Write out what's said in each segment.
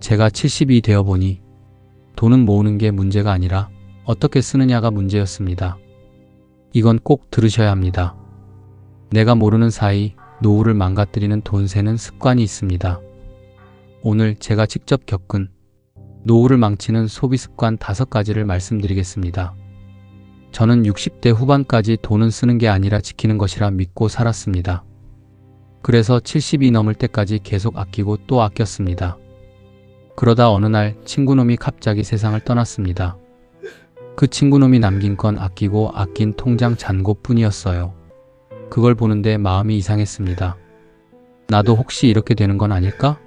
제가 70이 되어 보니 돈은 모으는 게 문제가 아니라 어떻게 쓰느냐가 문제였습니다. 이건 꼭 들으셔야 합니다. 내가 모르는 사이 노후를 망가뜨리는 돈 세는 습관이 있습니다. 오늘 제가 직접 겪은 노후를 망치는 소비 습관 5가지를 말씀드리겠습니다. 저는 60대 후반까지 돈은 쓰는 게 아니라 지키는 것이라 믿고 살았습니다. 그래서 70이 넘을 때까지 계속 아끼고 또 아꼈습니다. 그러다 어느 날 친구놈이 갑자기 세상을 떠났습니다. 그 친구놈이 남긴 건 아끼고 아낀 통장 잔고뿐이었어요. 그걸 보는데 마음이 이상했습니다. 나도 혹시 이렇게 되는 건 아닐까?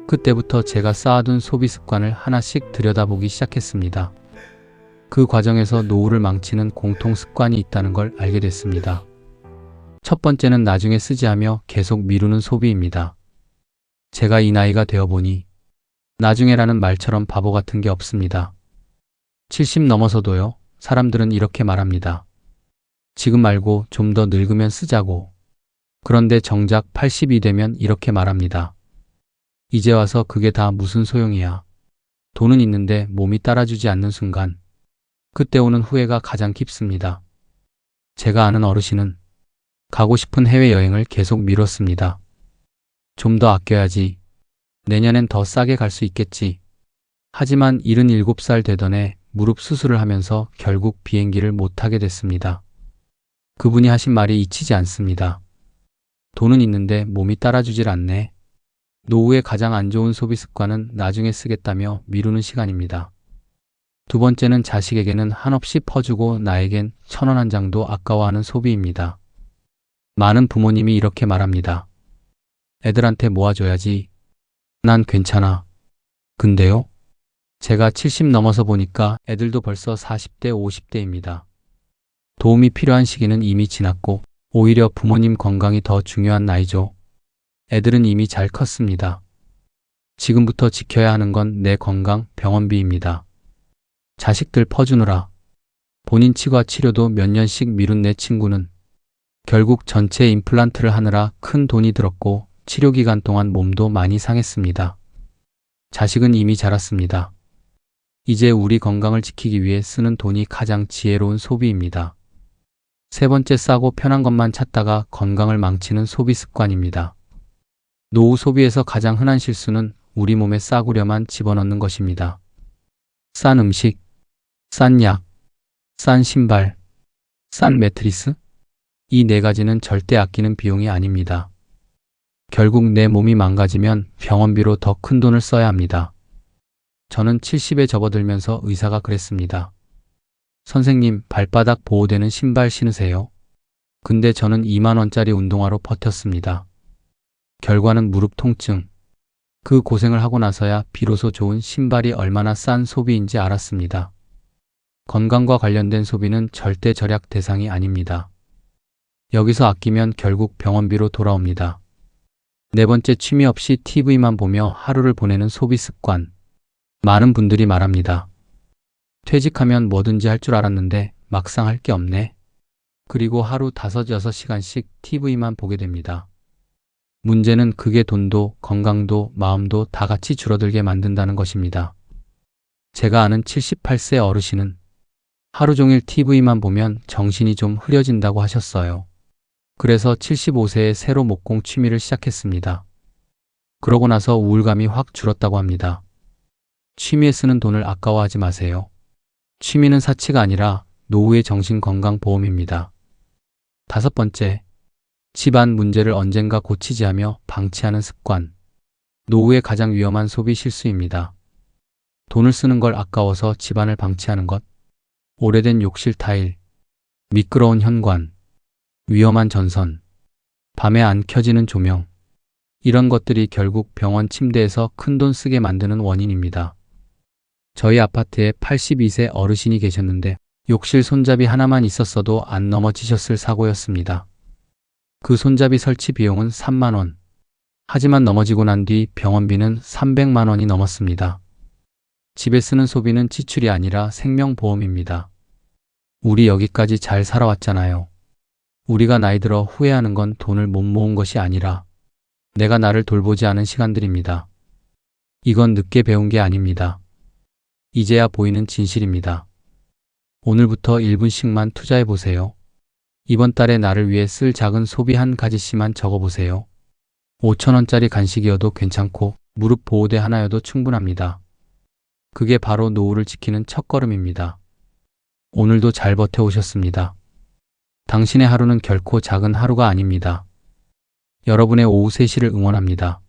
그때부터 제가 쌓아둔 소비 습관을 하나씩 들여다보기 시작했습니다. 그 과정에서 노후를 망치는 공통 습관이 있다는 걸 알게 됐습니다. 첫 번째는 나중에 쓰지 하며 계속 미루는 소비입니다. 제가 이 나이가 되어 보니 나중에라는 말처럼 바보 같은 게 없습니다. 70 넘어서도요, 사람들은 이렇게 말합니다. 지금 말고 좀 더 늙으면 쓰자고. 그런데 정작 80이 되면 이렇게 말합니다. 이제 와서 그게 다 무슨 소용이야. 돈은 있는데 몸이 따라주지 않는 순간, 그때 오는 후회가 가장 깊습니다. 제가 아는 어르신은 가고 싶은 해외여행을 계속 미뤘습니다. 좀 더 아껴야지. 내년엔 더 싸게 갈 수 있겠지. 하지만 77살 되던 해 무릎 수술을 하면서 결국 비행기를 못 타게 됐습니다. 그분이 하신 말이 잊히지 않습니다. 돈은 있는데 몸이 따라주질 않네. 노후의 가장 안 좋은 소비 습관은 나중에 쓰겠다며 미루는 시간입니다. 두 번째는 자식에게는 한없이 퍼주고 나에겐 1,000원 한 장도 아까워하는 소비입니다. 많은 부모님이 이렇게 말합니다. 애들한테 모아줘야지. 난 괜찮아. 근데요? 제가 70 넘어서 보니까 애들도 벌써 40대, 50대입니다. 도움이 필요한 시기는 이미 지났고 오히려 부모님 건강이 더 중요한 나이죠. 애들은 이미 잘 컸습니다. 지금부터 지켜야 하는 건 내 건강, 병원비입니다. 자식들 퍼주느라 본인 치과 치료도 몇 년씩 미룬 내 친구는 결국 전체 임플란트를 하느라 큰 돈이 들었고 치료 기간 동안 몸도 많이 상했습니다. 자식은 이미 자랐습니다. 이제 우리 건강을 지키기 위해 쓰는 돈이 가장 지혜로운 소비입니다. 세 번째, 싸고 편한 것만 찾다가 건강을 망치는 소비 습관입니다. 노후 소비에서 가장 흔한 실수는 우리 몸에 싸구려만 집어넣는 것입니다. 싼 음식, 싼 약, 싼 신발, 싼 매트리스? 이 4가지는 절대 아끼는 비용이 아닙니다. 결국 내 몸이 망가지면 병원비로 더 큰 돈을 써야 합니다. 저는 70에 접어들면서 의사가 그랬습니다. 선생님, 발바닥 보호되는 신발 신으세요. 근데 저는 2만 원짜리 운동화로 버텼습니다. 결과는 무릎 통증. 그 고생을 하고 나서야 비로소 좋은 신발이 얼마나 싼 소비인지 알았습니다. 건강과 관련된 소비는 절대 절약 대상이 아닙니다. 여기서 아끼면 결국 병원비로 돌아옵니다. 네 번째, 취미 없이 TV만 보며 하루를 보내는 소비 습관. 많은 분들이 말합니다. 퇴직하면 뭐든지 할 줄 알았는데 막상 할 게 없네. 그리고 하루 5, 6시간씩 TV만 보게 됩니다. 문제는 그게 돈도 건강도 마음도 다 같이 줄어들게 만든다는 것입니다. 제가 아는 78세 어르신은 하루 종일 TV만 보면 정신이 좀 흐려진다고 하셨어요. 그래서 75세에 새로 목공 취미를 시작했습니다. 그러고 나서 우울감이 확 줄었다고 합니다. 취미에 쓰는 돈을 아까워하지 마세요. 취미는 사치가 아니라 노후의 정신건강보험입니다. 5번째, 집안 문제를 언젠가 고치지 하며 방치하는 습관. 노후의 가장 위험한 소비 실수입니다. 돈을 쓰는 걸 아까워서 집안을 방치하는 것, 오래된 욕실 타일, 미끄러운 현관, 위험한 전선, 밤에 안 켜지는 조명, 이런 것들이 결국 병원 침대에서 큰돈 쓰게 만드는 원인입니다. 저희 아파트에 82세 어르신이 계셨는데 욕실 손잡이 하나만 있었어도 안 넘어지셨을 사고였습니다. 그 손잡이 설치 비용은 3만 원. 하지만 넘어지고 난 뒤 병원비는 300만 원이 넘었습니다. 집에 쓰는 소비는 지출이 아니라 생명보험입니다. 우리 여기까지 잘 살아왔잖아요. 우리가 나이 들어 후회하는 건 돈을 못 모은 것이 아니라 내가 나를 돌보지 않은 시간들입니다. 이건 늦게 배운 게 아닙니다. 이제야 보이는 진실입니다. 오늘부터 1분씩만 투자해 보세요. 이번 달에 나를 위해 쓸 작은 소비 한 가지씩만 적어 보세요. 5,000원짜리 간식이어도 괜찮고 무릎 보호대 하나여도 충분합니다. 그게 바로 노후를 지키는 첫걸음입니다. 오늘도 잘 버텨오셨습니다. 당신의 하루는 결코 작은 하루가 아닙니다. 여러분의 오후 3시를 응원합니다.